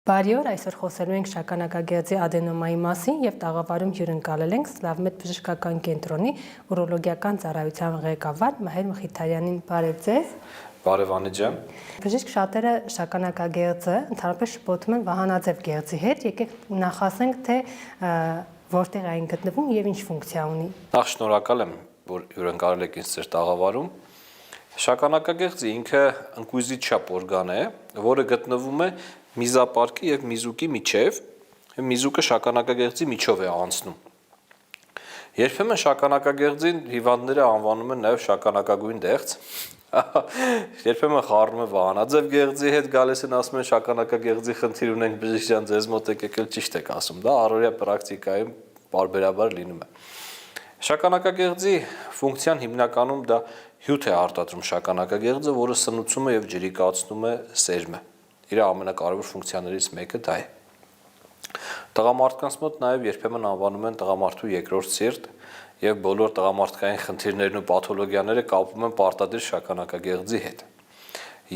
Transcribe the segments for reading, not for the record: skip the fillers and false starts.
Բարի օր, այսօր խոսելու ենք շագանակագեղձի ադենոմայի մասին եւ տաղավարում հյուրընկալել ենք Սլավմեդ բժշկական կենտրոնի ուրոլոգիական ծառայության ղեկավար Մհեր Մխիթարյանին։ Բարև ձեզ։ Բարև Անի ջան։ Բժիշկ, շատերը շագանակագեղձը ընդհանրապես շփոթում են վահանաձև գեղձի հետ, եկեք նախասենք, թե որտեղ այն գտնվում եւ ինչ ֆունկցիա ունի։ Նախ շնորհակալ եմ, որ հյուրընկալել եք ինձ ձեր տաղավարում։ Շագանակագեղձը ինքը ընկույզիչ չափ օրգան է, որը գտնվում է միզապարկի եւ միզուկի միջև, միզուկը շագանակագեղձի միջով է անցնում։ Երբեմն շագանակագեղձին հիվանդները անվանում են նաեւ շագանակագույն դեղձ։ Երբեմն խառնում են վահանաձև գեղձի հետ, գալիս են ասում են շագանակագեղձի խնդիր ունենք, բժիշկ ջան, ձեզ մոտ եկել ճիշտ եք ասում, դա առօրյա պրակտիկայում բարբերաբար լինում է։ Շագանակագեղձի ֆունկցիան հիմնականում դա հյութ է արտադրում շագանակագեղձը, որը սնուցում է եւ ջրիկացնում է սերմը։ Իր ամենակարևոր ֆունկցիաներից մեկը դա է։ Տղամարդկանց մոտ նաև երբեմն անվանում են տղամարդու երկրորդ սիրտ, եւ բոլոր տղամարդկային խնդիրներն ու պաթոլոգիաները կապվում են պարտադիր շագանակագեղձի հետ։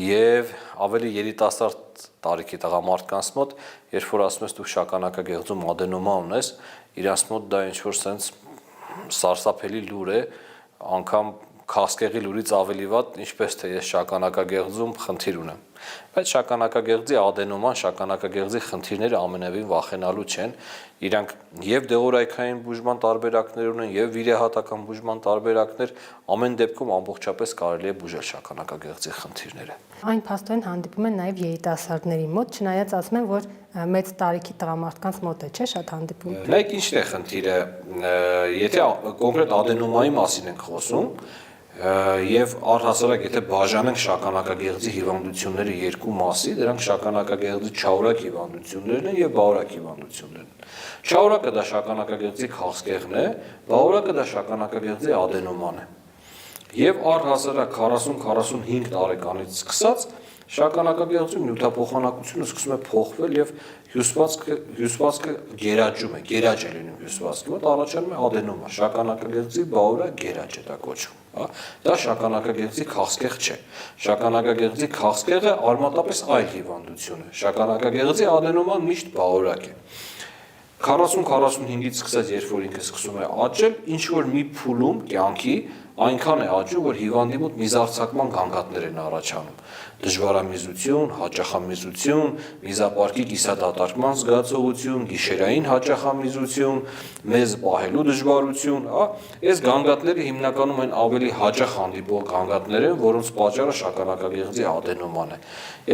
Եվ ավելի երիտասարդ տարիքի տղամարդկանց մոտ, երբ որ ասում ես դու շագանակագեղձում ադենոմա ունես, իրանց մոտ դա ինչ-որ sense սարսափելի լուր է, անգամ քասկեղի լուրից ավելի վատ, ինչպես թե ես շագանակագեղձում խնդիր ունեմ։ Բայց շագանակագեղձի ադենոման, շագանակագեղձի խնդիրները ամենևին վախենալու չեն, իրանք եւ դեղորայքային բուժման տարբերակներ ունեն, եւ վիրահատական բուժման տարբերակներ, ամեն դեպքում ամբողջապես կարելի է բուժել շագանակագեղձի խնդիրները։ Այն փաստորեն հանդիպում են նաեւ երիտասարդների մոտ, չնայած ասում են, որ մեծ տարիքի տղամարդկանց մոտ է, չէ՞, շատ հանդիպում։ Նայեք ինչն է խնդիրը, եթե կոնկրետ ադենոմայի մասին ենք խոսում, եւ առհասարակ եթե բաժանենք շագանակագեղձի հիվանդությունները երկու մասի, դրանք շագանակագեղձի չաորակ հիվանդություններն են եւ բաորակ հիվանդություններն են։ Չաորակը դա շագանակագեղձի քաղցկեղն է, բաորակը դա շագանակագեղձի ադենոման է։ Եվ առհասարակ 40-45 տարեկանից սկսած շագանակագեղձի նյութափոխանակությունը սկսում է փոխվել եւ հյուսվածքը գերաճում է, գերաճ է լինում հյուսվածքի մոտ, առաջանում է ադենոմա, շագանակագեղձի բաորակ գերաճ է դա կոչվում, հա։ Դա շագանակագեղձի քաղցկեղ չէ։ Շագանակագեղձի քաղցկեղը արմատապես այլ հիվանդություն է։ Շագանակագեղձի ադենոման միշտ բաորակ է։ 40-45-ից սկսած, երբ որ ինքը սկսում է աճել, ինչ որ մի փուլում կյանքի այնքան է աճում, որ հիվանդի մոտ միզարձակման գանգատներ են առաջանում։ Դժվարամիզություն, հաճախամիզություն, միզապարկի կիսադատարկման զգացողություն, գիշերային հաճախամիզություն, մեզ պահելու դժվարություն, հա, այս գանգատները հիմնականում են ավելի հաճախ հանդիպող գանգատներ են, որոնց պատճառը շագանակագեղձի ադենոման է։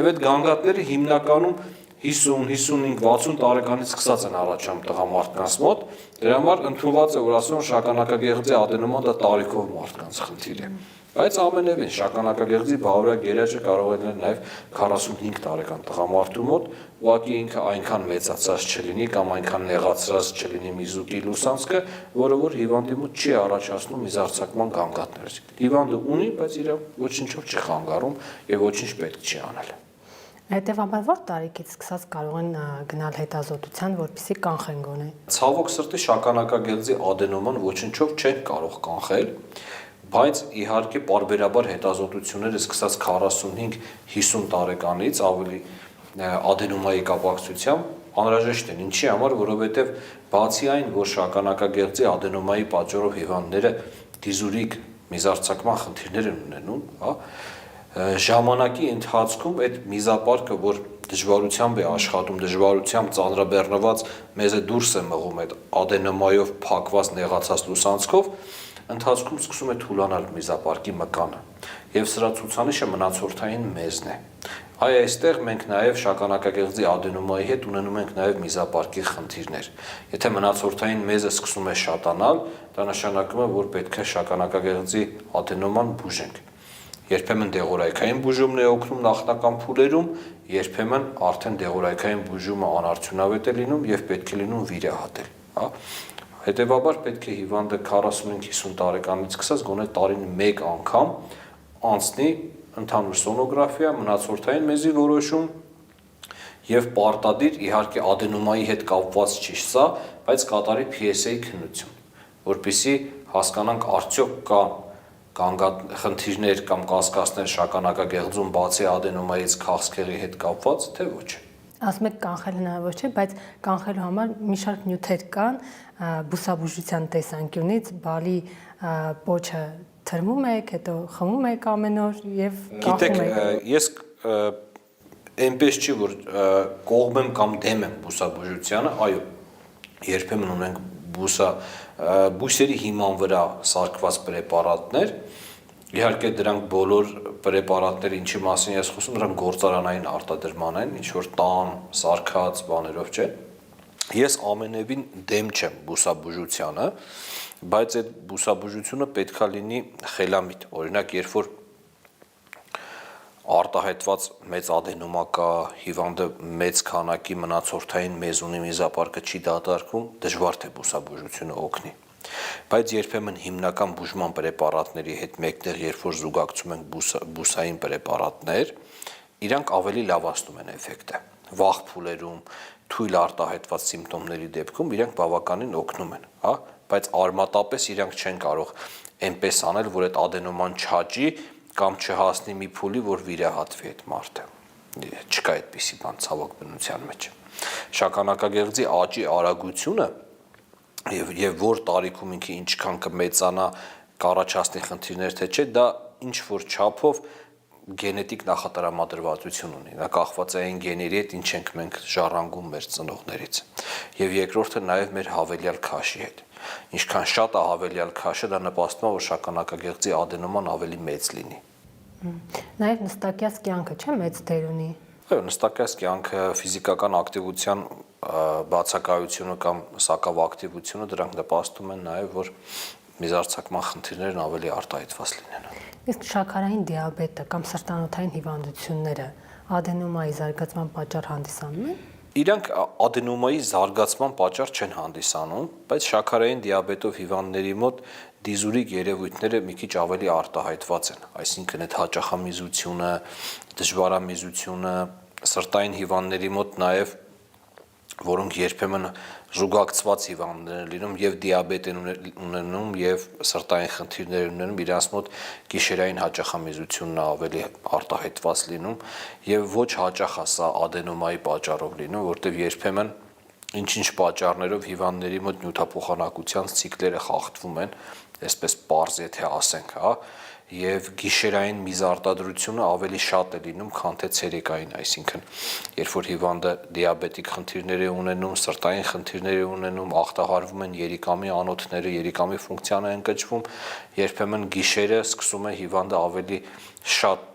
Եվ այդ գանգատները հիմնականում 50, 55, 60 տարեկանից սկսած են առաջանում տղամարդկանց մոտ, դրա համար ընդունված է, որ ասում են շագանակագեղձի ադենոման դա տարիքով մարդկանց խնդիր է։ Բայց ամենևին շագանակագեղձի բաորակ գերաճը կարող է լինել նաև 45 տարեկան տղամարդու մոտ, ուղղակի ինքը այնքան մեծացած չլինի կամ այնքան նեղացած չլինի միզուկի լուսանցքը, որը որ հիվանդի մոտ չի առաջացնում միզարձակման գանգատներ։ Հիվանդը ունի, բայց իր ոչինչով չի խանգարում եւ ոչինչ պետք չի անել։ Հետևաբար որ տարիքից սկսած կարող են գնալ հետազոտության, որպեսզի կանխեն գոնե։ Ցավոք սրտի շագանակագեղձի ադենոման ոչնչով չեն կարող կանխել, բայց իհարկե պարբերաբար հետազոտությունները սկսած 45-50 տարեկանից ավելի ադենոմայի կապակցությամբ անհրաժեշտ են։ Ինչի համար, որովհետև բացի այն, որ շագանակագեղձի ադենոմայի պատճառով հիվանդները դիզուրիկ միզարձակման խնդիրներ են ունենում, հա, ժամանակի ընթացքում այդ միզապարկը, որ դժվարությամբ է աշխատում, դժվարությամբ ծանրաբեռնված մեզ է դուրս է մղում այդ ադենոմայով փակված նեղացած լուսանցքով, ընթացքում սկսում է թուլանալ միզապարկի մկանը, եւ սրա ցուցանիշը մնացորդային մեզն է։ Այ այստեղ մենք նաեւ շագանակագեղձի ադենոմայի հետ ունենում ենք նաեւ միզապարկի խնդիրներ։ Եթե մնացորդային մեզը սկսում է շատանալ, դա նշանակում է, որ պետք է շագանակագեղձի ադենոման բուժենք։ Երբեմն դեղորայքային բուժումն է օգնում նախնական փուլերում, երբեմն արդեն դեղորայքային բուժումը անարդյունավետ է լինում եւ պետք է լինում վիրահատել, հա։ Հետևաբար պետք է հիվանդը 45-50 տարեկանից սկսած գոնե տարին 1 անգամ անցնի ընդհանուր սոնոգրաֆիա, մնացորդային մեզի որոշում եւ պարտադիր իհարկե ադենոմայի հետ կապված չի սա, բայց կատարի PSA քննություն, որպեսզի հասկանանք արդյոք կա խնդիրներ կամ կասկածներ շագանակագեղձում բացի ադենոմայից քաղցկեղի հետ կապված, թե ոչ։ Ասում եք կանխել հնարավոր չէ, բայց կանխելու համար մի շարք նյութեր կան բուսաբուժության տեսանկյունից, բալի պոչը թրմում եք, հետո խմում եք ամեն օր եւ կանխում եք։ Գիտեք, ես այնպես չի որ կողմ եմ կամ դեմ եմ բուսաբուժությանը, այո, երբեմն ունենք բույսերի հիման վրա սարքված պրեպարատներ, իհարկե դրանք բոլոր պրեպարատները, ինչի մասին ես խոսում, դրանք գործարանային արտադրման են, ինչ որ տան, սարքած բաներով չէ։ Ես ամենևին դեմ չեմ բուսաբուժությանը, բայց այդ բուսաբուժությունը պետքա լինի խելամիտ։ Օրինակ, երբ որ արտահայտված մեծ ադենոմա կա, հիվանդը մեծ քանակի մնացորդային մեզ ունի, միզապարկը չի դատարկվում, դժվար թե բուսաբուժությունը օգնի։ Բայց երբեմն հիմնական բուժման պրեպարատների հետ մեկտեղ, երբ որ զուգակցում ենք բուսային պրեպարատներ, իրանք ավելի լավացնում են էֆեկտը։ Վաղ փուլերում, թույլ արտահայտված սիմպտոմների դեպքում իրանք բավականին օգնում են, հա, բայց արմատապես իրանք չեն կարող այնպես անել, որ այդ ադենոման չաճի կամ չհասնի մի փուլի, որ վիրահատվի այդ մարդը։ Չկա այդպիսի բան ցավոք բնության մեջ։ Շագանակագեղձի աճի արագությունը եւ որ տարիքում ինքը ինչքան կմեծանա, կառաջացնի խնդիրներ թե չէ, դա ինչ որ չափով գենետիկ նախատրամադրվածություն ունի։ Դա կախված է այն գեների հետ, ինչ ենք մենք ժառանգում մեր ծնողներից։ Եվ երկրորդը նաև մեր հավելյալ քաշի հետ։ Ինչքան շատ է հավելյալ քաշը, դա նպաստում է, որ շագանակագեղձի ադենոման ավելի մեծ լինի։ Նաև նստակյաց կյանքը չէ մեծ դեր ունի։ Այո, նստակյաց կյանքը, ֆիզիկական ակտիվության բացակայությունը կամ սակավ ակտիվությունը դրանք նպաստում են նաև, որ միզարձակման խնդիրներն ավելի արտահայտված լինեն։ Իսկ շաքարային դիաբետը կամ սրտանոթային հիվանդությունները ադենոմայի զարգացման պատճառ հանդիսանում են։ Իրանք ադենոմայի զարգացման պատճառ չեն հանդիսանում, բայց շաքարային դիաբետով հիվանդների մոտ դիզուրիկ երևույթները մի քիչ ավելի արտահայտված են, այսինքն այդ հաճախամիզությունը, դժվարամիզությունը, սրտային հիվանդների մոտ նաև, որոնք երբեմն զուգակցված հիվանդներ են լինում եւ դիաբետ են ունենում եւ սրտային խնդիրներ ունենում, իրանց մոտ գիշերային հաճախամիզությունն է ավելի արտահայտված լինում եւ ոչ հաճախ է սա ադենոմայի պատճառով լինում, որտեղ երբեմն ինչ-ինչ պատճառներով հիվանդների մոտ նյութափոխանակության ցիկլերը խախտվում են, այսպես պարզ եթե ասենք, հա, եւ գիշերային միզարտադրությունը ավելի շատ է լինում, քան թե ցերեկային, այսինքն երբ որ հիվանդը դիաբետիկ խնդիրներ է ունենում, սրտային խնդիրներ է ունենում, ախտահարվում են երիկամի անոթները, երիկամի ֆունկցիան է ընկճվում, երբեմն գիշերը սկսում է հիվանդը ավելի շատ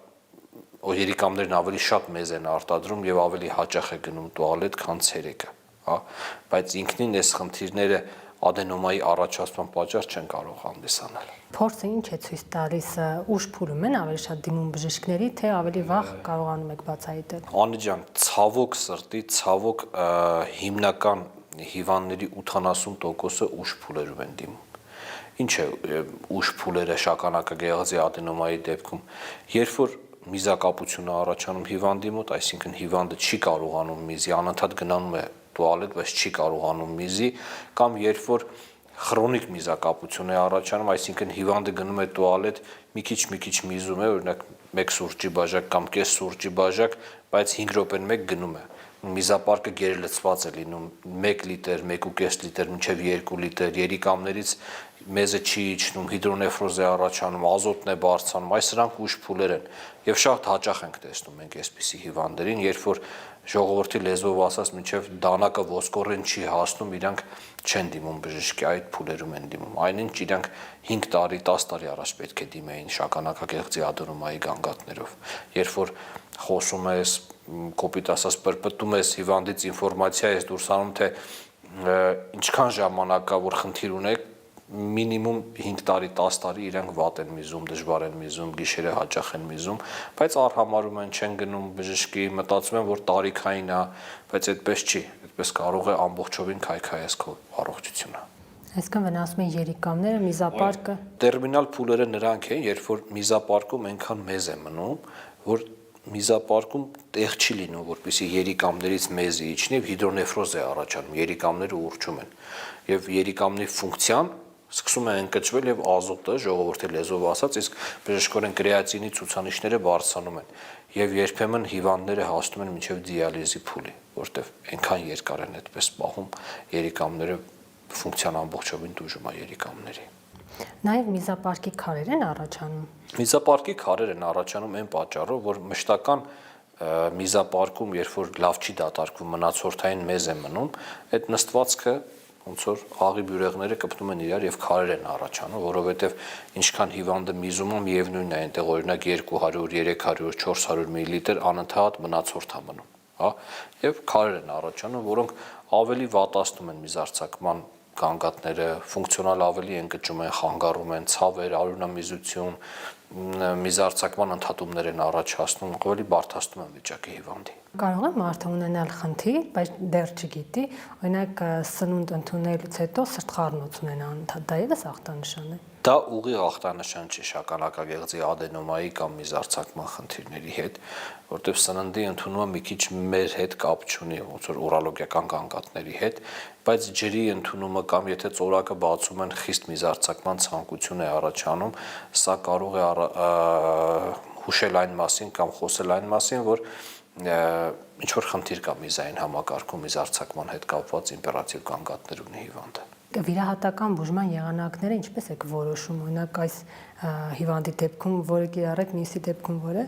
երիկամներն ավելի շատ մեզ են արտադրում եւ ավելի հաճախ է գնում տուալետ, քան ցերեկը, հա, բայց ինքնին այս խնդիրները ադենոմայի առաջացման պատճառ չեն կարող հանդիսանալ։ Փորձը ինչ է ցույց տալիս, ուշ փուլում են ավելի շատ դիմում բժիշկների, թե ավելի վաղ կարողանում եք բացահայտել։ Անի ջան, ցավոք սրտի, ցավոք հիմնական հիվանդների 80%-ը ուշ փուլերում են դիմում։ Ինչ է ուշ փուլերը շագանակագեղձի ադենոմայի դեպքում, երբ որ միզակապությունը առաջանում հիվանդի մոտ, այսինքն հիվանդը չի կարողանում միզի, անընդհատ գնանում է տուալետ, բայց չի կարողանում միզի, կամ երբ որ քրոնիկ միզակապություն է առաջանում, այսինքն հիվանդը գնում է տուալետ, մի քիչ միզում է, օրինակ 1 սուրճի բաժակ կամ կես սուրճի բաժակ, բայց 5 րոպեն մեկ գնում է։ Միզապարկը գերլցված է լինում 1 լիտր, 1.5 լիտր, մինչև 2 լիտր, երիկամներից մեզը չի իջնում, հիդրոնեֆրոզ է առաջանում, ազոտն է բարձրանում, այս սրանք ուշ փուլեր են եւ շատ հաճախ ենք տեսնում մենք այսպիսի հիվանդներին, երբ որ ժողովրդի լեզվով ասած մինչև դանակը ոսկորեն չի հասնում, իրանք չեն դիմում բժշկի, այդ փուլերում են դիմում։ Այնինչ իրանք 5 տարի, 10 տարի առաջ պետք է դիմեին շագանակագեղձի ադենոմայի գանգատներով։ Երբ որ խոսում ես, կոպիտ ասած պրպտում ես հիվանդից ինֆորմացիա ես դուրս անում, թե ինչքան ժամանակ կա, որ խնդիր ունեք, մինիմում 5 տարի, 10 տարի իրանք վատ են միզում, դժվար են միզում, գիշերը հաճախ են միզում, բայց արհամարում են, չեն գնում բժշկի, մտածում են, որ տարիքային է, բայց այդպես չի, այդպես կարող է ամբողջովին քայքայես քո առողջությունը։ Այսինքն վնասում են երիկամները, միզապարկը։ Տերմինալ փուլերը նրանք են, երբ որ միզապարկում այնքան մեզ է մնում, որ միզապարկում տեղ չի լինում, որպեսզի երիկամներից մեզը իջնի, հիդրոնեֆրոզ է առաջանում, երիկամները ուռչում են, եւ երիկամների ֆունկցիան Սկսում է ընկճվել եւ ազոտը ժողովրդի լեզվով ասած, իսկ բժշկորեն կրեատինի ցուցանիշները բարձրանում են եւ երբեմն հիվանդները հասնում են մինչեւ դիալիզի փուլի, որտեվ այնքան երկար են այդպես պահում երիկամները ֆունկցիան ամբողջովին տուժում է երիկամների։ Նաև միզապարկի քարեր են առաջանում։ Միզապարկի քարեր են առաջանում այն պատճառով, որ մշտական միզապարկում, երբ որ լավ չի դատարկվում, մնացորդային մեզ է մնում, այդ նստվածքը ոնց որ աղի բյուրեղները կպտում են իրար եւ քարեր են առաջանում, որովհետեւ ինչքան հիվանդը միզում է, միևնույնն է, այնտեղ օրինակ 200, 300, 400 մլ անընդհատ մնացորդ է մնում, հա, եւ քարեր են առաջանում, որոնք ավելի վատացնում են միզարձակման գանգատները, ֆունկցիոնալ ավելի ընկճում են, խանգարում են, ցավեր, արյունամիզություն, միզարձակման ընդհատումներ են առաջացնում, ավելի բարդացնում են վիճակի հիվանդի։ Կարող է մարդը ունենալ խնդիր, բայց դեռ չգիտի, օրինակ սնունդ ընդունելուց հետո սրտխառնոց ունենա անընդհատ, դա ևս ախտանշան է։ Դա ուղիղ ախտանշան չի շագանակագեղձի ադենոմայի կամ միզարձակման խնդիրների հետ, որտեղ սննդի ընդունումը մի քիչ մեր հետ կապ չունի, ոնց որ ուրոլոգիական գանգատների հետ, բայց ջրի ընդունումը կամ եթե ծորակը բացում են խիստ միզարձակման ցանկություն է առաջանում, սա կարող է հուշել այն մասին կամ խոսել այն մասին, որ ինչ որ խնդիր կա միզային համակարգում, միզարձակման հետ կապված իմպերատիվ գանգատներ ունի հիվանդը։ Վիրահատական բուժման եղանակները ինչպես եք որոշում, օրինակ այս հիվանդի դեպքում որը կիրառեք, մյուսի դեպքում որը։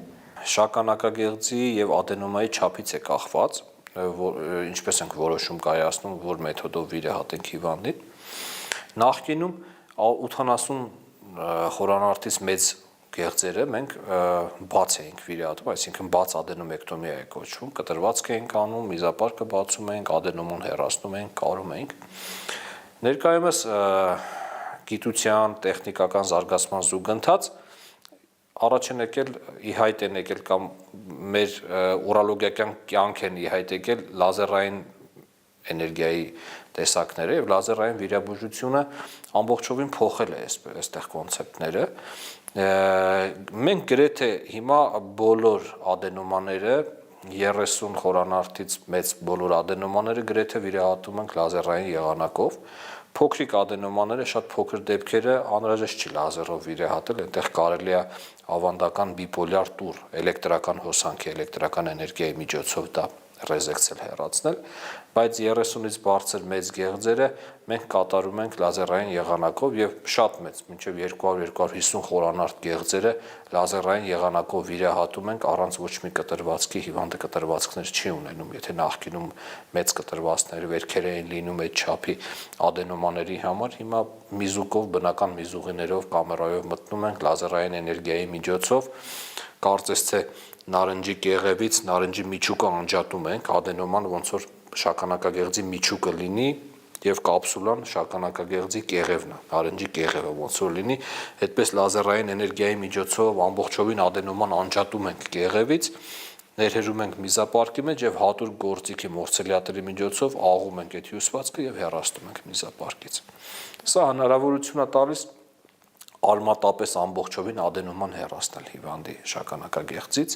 Շագանակագեղձի եւ ադենոմայի չափից է կախված, ինչպես ենք որոշում կայացնում, որ մեթոդով վիրահատենք հիվանդին։ Նախկինում 80 խորանարդից մեծ գեղձերը մենք բաց էինք վիրահատում, այսինքն բաց ադենոմեկտոմիա է կոչվում, կտրվածք էինք անում, միզապարկը բացում էինք, ադենոմոն հեռացնում էինք, կարում էինք։ Ներկայումս գիտության, տեխնիկական զարգացման զուգընթաց առաջ են եկել, ի հայտ են եկել կամ մեր ուրոլոգիական կյանք են ի հայտ եկել լազերային էներգիայի տեսակները եւ լազերային վիրաբուժությունը ամբողջովին փոխել է այստեղ կոնցեպտները։ Մենք գրեթե հիմա բոլոր ադենոմաները 30 խորանարդից մեծ բոլոր ադենոմաները գրեթե վիրահատում ենք լազերային եղանակով։ Փոքրիկ ադենոմաները, շատ փոքր դեպքերը անհրաժեշտ չի լազերով վիրահատել, այնտեղ կարելի է ավանդական բիպոլյար տուր, էլեկտրական հոսանքի, էլեկտրական էներգիայի միջոցով դա ռեզեկցիալ հեռացնել, բայց 30-ից բարձր մեծ գեղձերը մենք կատարում ենք լազերային եղանակով եւ շատ մեծ, մինչեւ 200-250 խորանարդ գեղձերը լազերային եղանակով վիրահատում ենք առանց ոչ մի կտրվածքի, հիվանդը կտրվածքներ չի ունենում, եթե նախկինում մեծ կտրվածքներ վերքեր էին լինում այդ չափի ադենոմաների համար, հիմա միզուկով, բնական միզուղիներով, կամերայով մտնում ենք լազերային էներգիայի միջոցով, կարծես թե նարնջի կեղևից նարնջի միջուկը անջատում ենք, ադենոման ոնց որ շագանակագեղձի միջուկը լինի եւ կապսուլան շագանակագեղձի կեղևն է, նարնջի կեղևը ոնց որ լինի, այդպես լազերային էներգիայի միջոցով ամբողջովին ադենոման անջատում ենք կեղևից, ներհերում ենք միզապարկի մեջ եւ հատուր գործիքի մորցելյատերի միջոցով աղում ենք այդ հյուսվածքը եւ հեռացնում ենք միզապարկից։ Սա հնարավորություն է տալիս արմատապես ամբողջովին ադենոման հեռացնել հիվանդի շագանակագեղձից,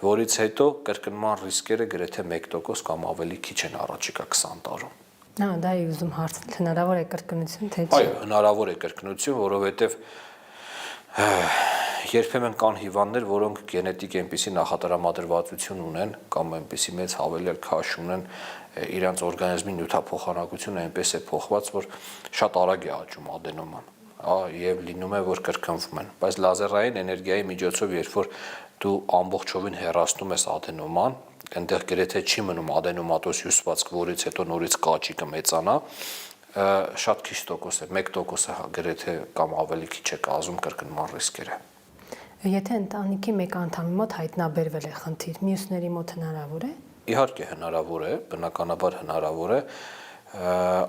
որից հետո կրկնման ռիսկերը գրեթե 1% կամ ավելի քիչ են առաջիկա 20 տարում։ Դա է ուզում հարցնել, հնարավոր է կրկնություն, թե չէ։ Այո, հնարավոր է կրկնություն, որովհետև երբեմն կան հիվանդներ, որոնք գենետիկ այնպիսի նախատրամադրվածություն ունեն կամ այնպիսի մեծ հավելյալ քաշ ունեն, իրենց օրգանիզմի նյութափոխանակությունը այնպես է փոխված, որ շատ արագ է աճում ադենոման, եւ լինում է, որ կրկնվում են, բայց լազերային էներգիայի միջոցով, երբ որ դու ամբողջովին հեռացնում ես ադենոման, այնտեղ գրեթե չի մնում ադենոմատոզ հյուսվածք, որից հետո նորից կաճի կմեծանա, շատ քիչ տոկոս է, 1% գրեթե կամ ավելի քիչ է կազմում կրկնման ռիսկերը։ Եթե ընտանիքի մեկ անդամի մոտ հայտնաբերվել է խնդիր, մյուսների մոտ հնարավոր է։ Իհարկե հնարավոր է, բնականաբար հնարավոր է։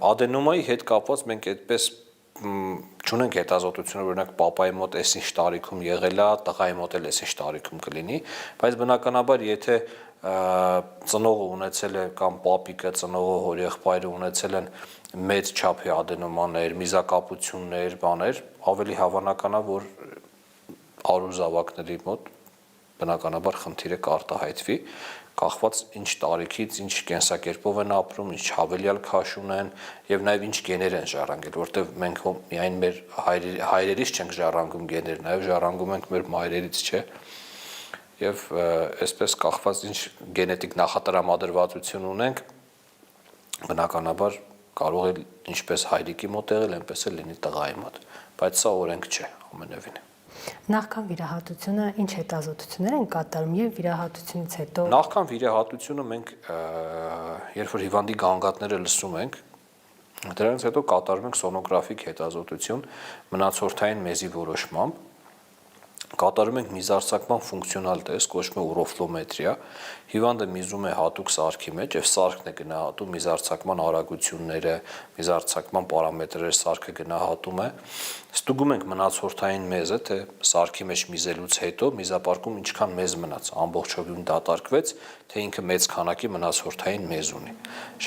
Ադենոմայի հետ կապված մենք այդպես չունենք հետազոտությունը, օրինակ պապայի մոտ էս ինչ տարիքում եղել է, տղայի մոտ էլ էս ինչ տարիքում կլինի, բայց բնականաբար եթե ծնողը ունեցել է կամ պապիկը ծնողը հորեղբայրը ունեցել են մեծ չափի ադենոմաներ, միզակապություններ, բաներ, ավելի հավանական է, որ առու զավակների մոտ բնականաբար խնդիրը կարտահայտվի կախված ինչ տարիքից, ինչ կենսակերպով են ապրում, ինչ հավելյալ քաշ ունեն եւ նաեւ ինչ գեներ են ժառանգել, որտեւ մենք միայն մեր հայրերից չենք ժառանգում գեներ, նաեւ ժառանգում ենք մեր մայրերից, չէ՞։ Եվ այսպես կախված ինչ գենետիկ նախատրամադրվածություն ունենք, բնականաբար կարող է ինչպես հայրիկի մոտ եղել, այնպես էլ լինի տղայի մոտ, բայց սա օրենք չէ ամենևին։ Նախքան վիրահատությունը ինչ հետազոտություններ են կատարում եւ վիրահատությունից հետո Նախքան վիրահատությունը մենք երբ որ հիվանդի գանգատները լսում ենք, դրանից հետո կատարում ենք սոնոգրաֆիկ հետազոտություն մնացորդային մեզի որոշմամբ, կատարում ենք միզարձակման ֆունկցիոնալ տեստ, կոչվում է ուրոֆլոմետրիա, հիվանդը միզում է հատուկ սարքի մեջ եւ սարքն է գնահատում միզարձակման արագությունները, միզարձակման պարամետրերը սարքը գնահատում է, ստուգում ենք մնացորդային մեզը, թե սարքի մեջ միզելուց հետո միզապարկում ինչքան մեզ մնաց, ամբողջովին դատարկվեց, թե ինքը մեծ քանակի մնացորդային մեզ ունի։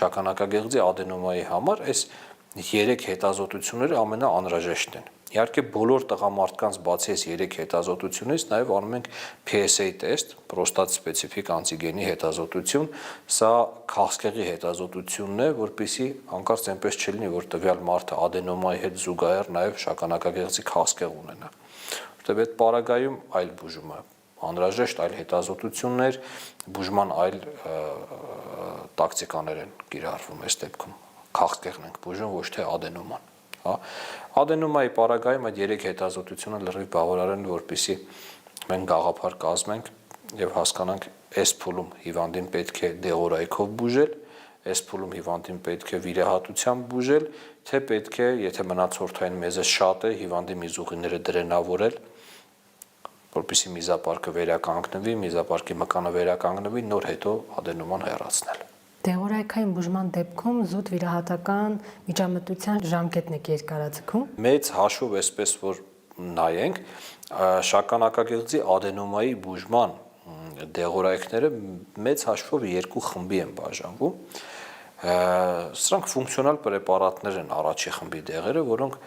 Շագանակագեղձի ադենոմայի համար այս 3 հետազոտությունները ամենաանհրաժեշտն են։ Իհարկե բոլոր տղամարդկանց բացի այս 3 հետազոտությունից նաև անում ենք PSA տեստ, պրոստատ սպეციფիկ անտիգենի հետազոտություն, սա քաղցկեղի հետազոտությունն է, որպեսզի հանկարծ այնպես չլինի, որ տվյալ մարդը ադենոմայի հետ զուգահեռ նաև շագանակագեղձի քաղցկեղ ունենա։ Որտեղ այդ պարագայում այլ բուժում է անհրաժեշտ, այլ հետազոտություններ, բուժման այլ տակտիկաներ են կիրառվում այս դեպքում։ Քաղցկեղն ենք բուժում, ոչ թե ադենոման։ Հա, ադենոմայի պարագայում այդ 3 հետազոտությունը լրիվ բավարար են, որպեսզի մենք գաղափար կազմենք եւ հասկանանք այս փուլում հիվանդին պետք է դեղորայքով բուժել, այս փուլում հիվանդին պետք է վիրահատությամբ բուժել, թե պետք է, եթե մնացորդային մեզը շատ է, հիվանդի միզուղիները դրենավորել, որպեսզի միզապարկը վերականգնվի, միզապարկի մկանը վերականգնվի, նոր հետո ադենոման հեռացնել։ Դեղորայքային բուժման դեպքում զուտ վիրահատական միջամտության ժամկետն է երկարաձգում։ Մեծ հաշվով այսպես որ նայենք, շագանակագեղձի ադենոմայի բուժման դեղորայքները մեծ հաշվով 2 խմբի են բաժանվում։ Սրանք ֆունկցիոնալ պրեպարատներ են առաջի խմբի դեղերը, որոնք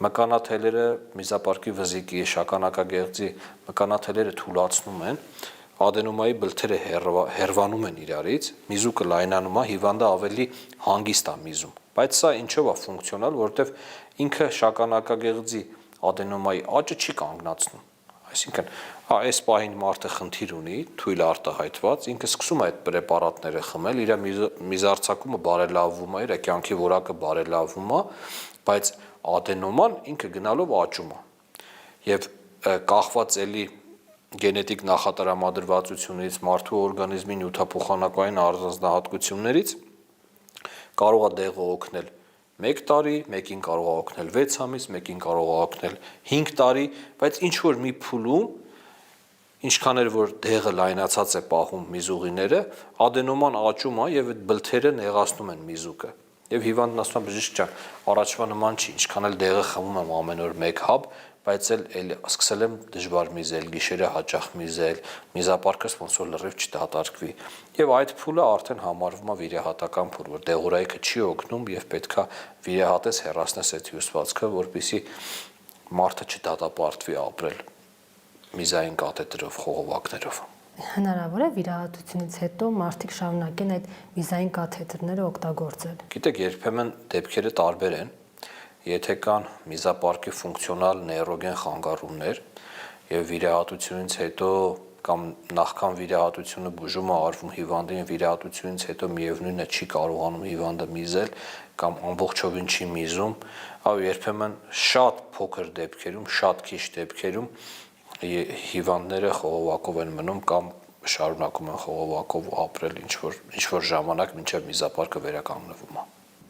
մկանաթելերը միզապարկի վզիկի, շագանակագեղձի մկանաթելերը թուլացնում են, ադենոմայի բլթերը հեռվանում են իրարից, միզուկը լայնանում է, հիվանդը ավելի հանգիստ է միզում։ Բայց սա ինչով է ֆունկցիոնալ, որովհետև ինքը շագանակագեղձի ադենոմայի աճը չի կանգնացնում։ Այսինքն, այս պահին մարդը խնդիր ունի, թույլ արտահայտված, ինքը սկսում է այդ պրեպարատները խմել, իր միզարձակումը բարելավվում է, իր կյանքի որակը բարելավվում է, բայց ադենոման ինքը գնալով աճում է։ Եվ կախված էլի գենետիկ նախատրամադրվածությունից, մարդու օրգանիզմի նյութափոխանակային առանձնահատկություններից կարող է դեղը օգնել 1 տարի, մեկին կարող է օգնել 6 ամիս, մեկին կարող է օգնել 5 տարի, բայց ինչ որ մի փուլում, ինչքան էլ որ դեղը լայնացած է պահում միզուղիները, ադենոման աճում է եւ այդ բլթերը նեղացնում են միզուկը։ Եվ հիվանդն ասում է բժիշկ ջան, առաջվա նման չի, ինչքան էլ դեղը խմում եմ ամեն օր 1 հաբ, բայց էլ սկսել եմ դժվար միզել, գիշերը հաճախ միզել, միզապարկս ոնց որ լրիվ չդատարկվի։ Եվ այդ փուլը արդեն համարվում է վիրահատական փուլ, որ դեղորայքը չի օգնում եւ պետքա վիրահատես հեռացնես այդ հյուսվածքը, որպեսզի մարդը չդատապարտվի ապրել միզային կաթետրով, խողովակներով։ Հնարավոր է վիրահատությունից հետո մարդիկ շարունակեն այդ միզային կաթետրները օգտագործել։ Գիտեք, երբեմն դեպքերը տարբեր են։ Եթե կան միզապարկի ֆունկցիոնալ նեյրոգեն խանգարումներ եւ վիրահատությունից հետո կամ նախքան վիրահատությունը բուժումը արվում հիվանդին, վիրահատությունից հետո միևնույնն է չի կարողանում հիվանդը միզել կամ ամբողջովին չի միզում, այո երբեմն շատ փոքր դեպքերում, շատ քիչ դեպքերում հիվանդները խողովակով են մնում կամ շարունակում են խողովակով ապրել ինչ որ ժամանակ մինչև միզապարկը վերականգնվում է։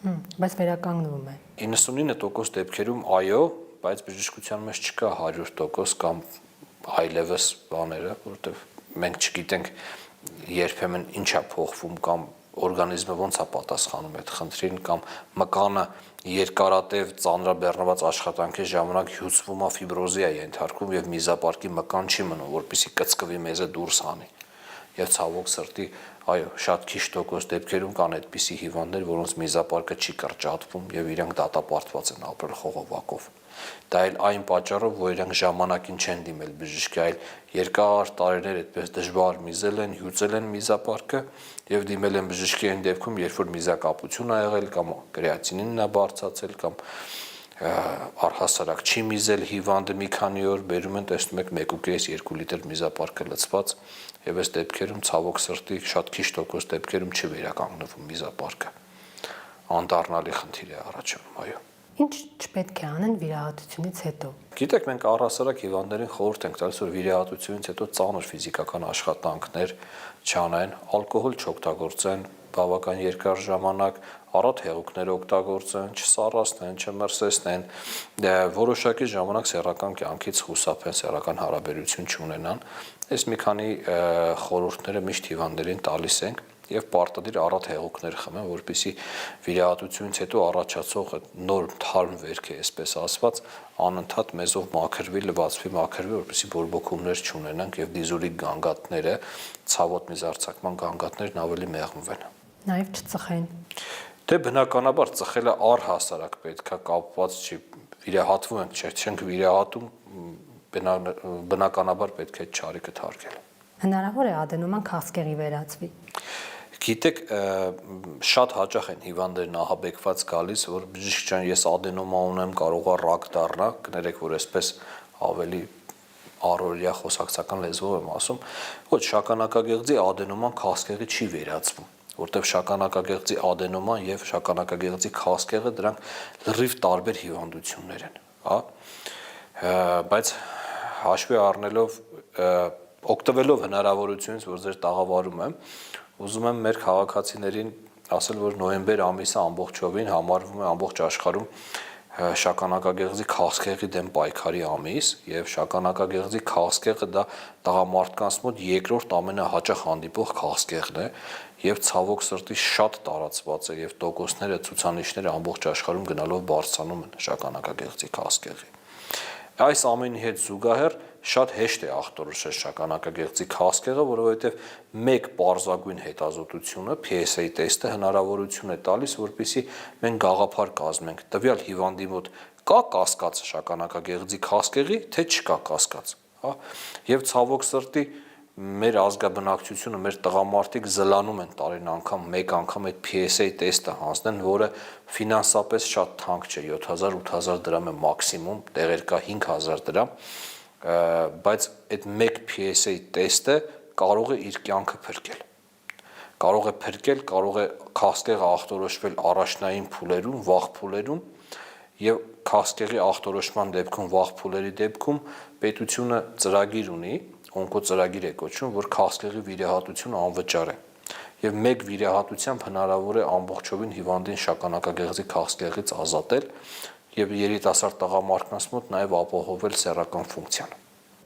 Բայց վերականգնվում է։ 99% դեպքերում այո, բայց բժշկության մեջ չկա 100% կամ այլևս բաները, որովհետև մենք չգիտենք երբեմն ինչ է փոխվում կամ օրգանիզմը ոնց է պատասխանում այդ խնդրին կամ մկանը երկարատև ծանրաբեռնված աշխատանքի ժամանակ հյուսվում է ֆիբրոզի է ենթարկվում եւ միզապարկի մկան չի մնում, որպեսզի կծկվի մեզը դուրս հանի։ Եվ ցավոք սրտի այո, շատ քիչ տոկոս դեպքերում կան այդպիսի հիվանդներ, որոնց միզապարկը չի կրճատվում եւ իրանք դատապարտված են ապրել խողովակով։ Դա էլ այն պատճառով, որ իրանք ժամանակին չեն դիմել բժշկի, այլ երկար տարիներ այդպես դժվար միզել են, հյուծել են միզապարկը եւ դիմել են բժշկի այն դեպքում, երբ որ միզակապություն ա եղել կամ կրեատինինն ա բարձրացել կամ առհասարակ չի միզել հիվանդը մի քանի օր, բերում են, տեսնում եք 1.5-2 լիտր միզապարկը լցված եւ այս դեպքերում ցավոք սրտի շատ քիչ տոկոս դեպքերում չվերականգնվում միզապարկը։ Անդառնալի խնդիր է առաջանում, այո։ Ինչ չպետք է անեն վիրահատությունից հետո։ Գիտեք, մենք առհասարակ հիվանդներին խորհուրդ ենք տալիս, որ վիրահատությունից հետո ծանր ֆիզիկական աշխատանքներ չանեն, ալկոհոլ չօգտագործեն բավական երկար ժամանակ, առատ հեղուկներ օգտագործեն, չսառացնեն, չմրսեսնեն, որոշակի ժամանակ սեռական կյանքից խուսափեն, սեռական հարաբերություն չունենան։ Այս մի քանի խորհուրդները միշտ հիվանդներին տալիս ենք եւ պարտադիր առատ հեղուկներ խմեն, որպեսզի վիրահատությունից հետո առաջացող նոր թարմ վերք է, այսպես ասված, անընդհատ մեզով մաքրվի, լվացվի, որպեսզի բորբոքումներ չունենանք եւ դիզուրիկ գանգատները, ցավոտ միզարձակման գանգատներն ավելի մեղմվեն։ Նաեւ չծխեն։ Դե բնականաբար ծխելը առհասարակ պետքա կապված չի, վիրահատվում ենք, չենք վիրահատում, բնականաբար պետք է չարիքը թարգել։ Հնարավոր է ադենոման քաղցկեղի վերածվի։ Գիտեք, շատ հաճախ են հիվանդներն ահաբեկված գալիս, որ բժիշկ ջան, ես ադենոմա ունեմ, կարող է ռակ դառնա, կներեք, որ այսպես ավելի առօրյա խոսակցական լեզվով եմ ասում, ոչ շագանակագեղձի ադենոման քաղցկեղի չի վերածվում, որտեղ շագանակագեղձի ադենոման եւ շագանակագեղձի քաղցկեղը դրանք լրիվ տարբեր հիվանդություններ են, հա, բայց հաշվի առնելով օգտվելով հնարավորությունից, որ ձեր տաղավարում եմ, ուզում եմ մեր քաղաքացիներին ասել, որ նոյեմբեր ամիսը ամբողջովին համարվում է ամբողջ աշխարհում շագանակագեղձի քաղցկեղի դեմ պայքարի ամիս եւ շագանակագեղձի քաղցկեղը դա տղամարդկանց մոտ երկրորդ ամենահաճախ հանդիպող քաղցկեղն է եւ ցավոք սրտի շատ տարածված է եւ տոկոսները ցուցանիշները ամբողջ աշխարհում գնալով բարձրանում են շագանակագեղձի քաղցկեղի։ Այս ամենի հետ զուգահեռ շատ հեշտ է ախտորոշել շագանակագեղձի քաղցկեղը, որովհետև մեկ պարզագույն հետազոտությունը PSA տեստը հնարավորություն է տալիս, որպեսզի մենք գաղափար կազմենք տվյալ հիվանդի մոտ կա կասկած շագանակագեղձի քաղցկեղի, թե չկա կասկած, հա, եւ ցավոք սրտի մեր ազգաբնակչությունը, մեր տղամարդիկ զլանում են տարին անգամ, մեկ անգամ այդ PSA տեստը հանձնեն, որը ֆինանսապես շատ թանկ չէ, 7000-8000 դրամ է մաքսիմում, տեղեր կա 5000 դրամ, բայց այդ մեկ PSA տեստը կարող է իր կյանքը փրկել։ Կարող է փրկել, կարող է քաղցկեղը ախտորոշվել առաջնային փուլերում, վաղ փուլերում եւ քաղցկեղի ախտորոշման դեպքում, վաղ փուլերի դեպքում պետությունը ծրագիր ունի, օնկոծրագիր է կոչվում, որ քաղցկեղի վիրահատությունը անվճար է։ Եվ մեկ վիրահատությամբ հնարավոր է ամբողջովին հիվանդին շագանակագեղձի քաղցկեղից ազատել եւ երիտասարդ տղամարդկանց մոտ նաեւ ապահովել սեռական ֆունկցիան։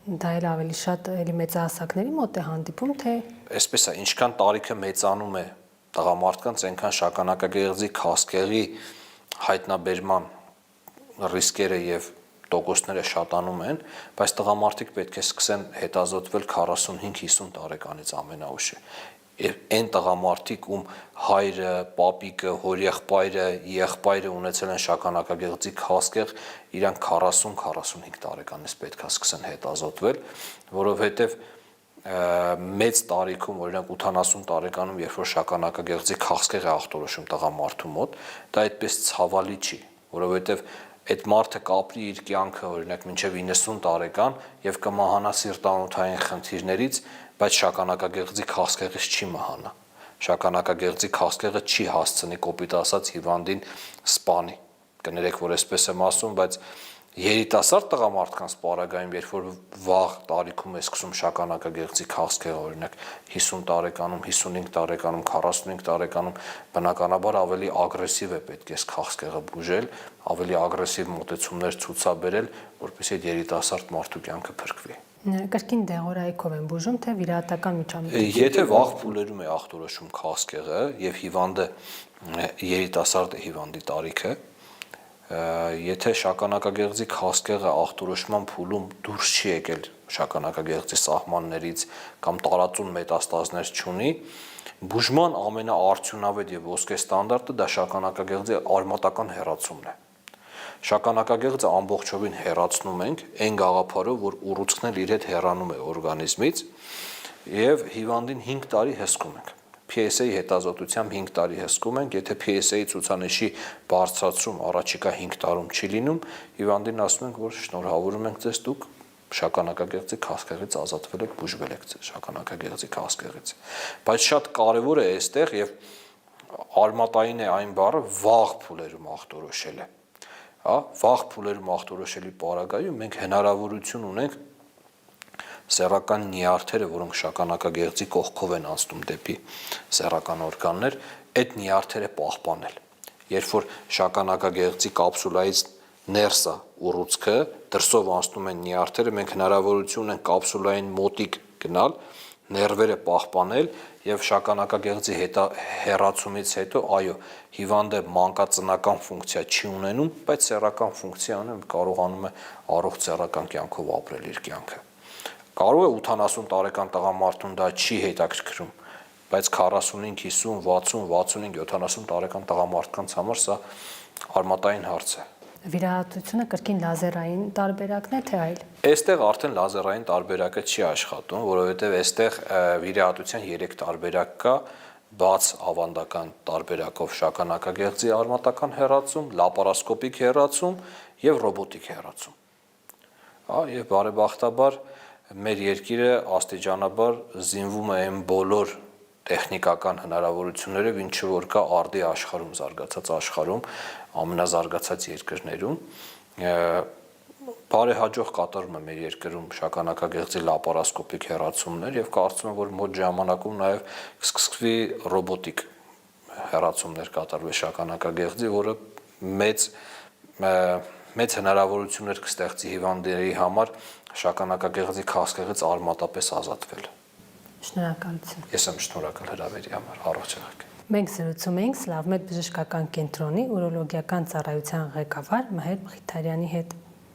Դա էլ ավելի շատ էլի մեծահասակների մոտ է հանդիպում, թե այսպես է, ինչքան տարիքը մեծանում է տղամարդկանց, այնքան շագանակագեղձի քաղցկեղի հայտնաբերման ռիսկերը եւ տոկոսները շատանում են, բայց տղամարդիկ պետք է սկսեն հետազոտվել 45-50 տարեկանից ամենաուշը։ Եվ այն տղամարդիկ, ում հայրը, պապիկը, հորեղբայրը, եղբայրը ունեցել են շագանակագեղձի քաղցկեղ, իրանք 40-45 տարեկանից պետք է սկսեն հետազոտվել, որովհետև մեծ տարիքում, օրինակ 80 տարեկանում, երբ որ շագանակագեղձի քաղցկեղ է ախտորոշում տղամարդու մոտ, դա այդպես ցավալի չի, որովհետև այդ մարդը կապրի իր կյանքը, օրինակ մինչև 90 տարեկան եւ կմահանա սիրտանոթային խնդիրներից, բայց շագանակագեղձի քաղցկեղից չի մահանա։ Շագանակագեղձի քաղցկեղը չի հասցնի կոպիտ ասած հիվանդին սպանի։ Կներեք, որ այսպես եմ ասում, բայց երիտասարդ տղամարդկանց պարագայում, երբ որ վաղ տարիքում է սկսում շագանակագեղձի քաղցկեղը, օրինակ 50 տարեկանում, 55 տարեկանում, 45 տարեկանում, բնականաբար ավելի ագրեսիվ է պետք է քաղցկեղը բուժել, ավելի ագրեսիվ մոտեցումներ ցուցաբերել, որպեսզի այդ երիտասարդ մարդու կյանքը փրկվի։ Կրկին դեղորայքով են բուժում, թե վիրահատական միջամտությամբ։ Եթե վաղ փուլերում է ախտորոշում քաղցկեղը եւ հիվանդը երիտասարդ է հիվանդի տարիքը, եթե շագանակագեղձի քաղցկեղը ախտորոշման փուլում դուրս չի եկել շագանակագեղձի սահմաններից կամ տարածուն մետաստազներ չունի, բուժման ամենաարդյունավետ եւ ոսկե ստանդարտը դա շագանակագեղձի արմատական հեռացումն է։ Շագանակագեղձը ամբողջովին հեռացնում ենք այն գաղափարով, որ ուռուցքն էլ իր հետ հեռանում է օրգանիզմից եւ հիվանդին 5 տարի հսկում ենք։ PSA-ի հետազոտությամբ 5 տարի հսկում ենք, եթե PSA-ի ցուցանիշի բարձրացում առաջիկա 5 տարում չի լինում, հիվանդին ասում ենք, որ շնորհավորում ենք ձեզ, դուք շագանակագեղձի քաղցկեղից ազատվել եք, բուժվել եք շագանակագեղձի քաղցկեղից։ Բայց շատ կարևոր է այստեղ եւ արմատային է այն բառը վաղ փուլերում ախտորոշել է։ Հա, վաղ փուլերում ախտորոշելի պարագայում մենք հնարավորություն ունենք սեռական նյարդերը, որոնք շագանակագեղձի կողքով են անցնում դեպի սեռական օրգաններ, այդ նյարդերը պահպանել։ Երբ որ շագանակագեղձի կապսուլայից ներս է ուռուցքը, դրսով անցնում են նյարդերը, մենք հնարավորություն ունենք կապսուլային մոտիկ գնալ, ներվերը պահպանել եւ շագանակագեղձի հեռացումից հետո, այո, հիվանդը մանկածնական ֆունկցիա չի ունենում, բայց սեռական ֆունկցիա ունի, կարողանում է առողջ սեռական կյանքով ապրել իր կյանքը։ Կարող է 80 տարեկան տղամարդուն դա չի հետաքրքրում, բայց 45, 50, 60, 65, 70 տարեկան տղամարդկանց համար սա արմատային հարց է։ Վիրահատությունը կրկին լազերային տարբերակն է, թե այլ։ Այստեղ արդեն լազերային տարբերակը չի աշխատում, որովհետև այստեղ վիրահատության 3 տարբերակ կա՝ բաց ավանդական տարբերակով շագանակագեղձի արմատական հեռացում, լապարասկոպիկ հեռացում եւ ռոբոտիկ հեռացում։ Հա, եւ բարեբախտաբար մեր երկիրը աստիճանաբար զինվում է այն բոլոր տեխնիկական հնարավորություններով, ինչը որ կա արդի աշխարհում, զարգացած աշխարհում, ամենազարգացած երկրներում, բարեհաջող կատարում է մեր երկրում շագանակագեղձի լապարասկոպիկ հեռացումներ եւ կարծում եմ, որ մոտ ժամանակում նաեւ կսկսվի ռոբոտիկ հեռացումներ կատարվի շագանակագեղձի, որը մեծ հնարավորություններ կստեղծի հիվանդների համար շագանակագեղձի քաղցկեղից արմատապես ազատվել։ Շնորհակալություն։ Ես եմ շնորհակալ հրավերի համար, առողջ եղեք։ Մենք զրուցում էինք Սլավմեդ բժշկական կենտրոնի ուրոլոգիական ծառայության ղեկավար Մհեր Մխիթարյանի հետ։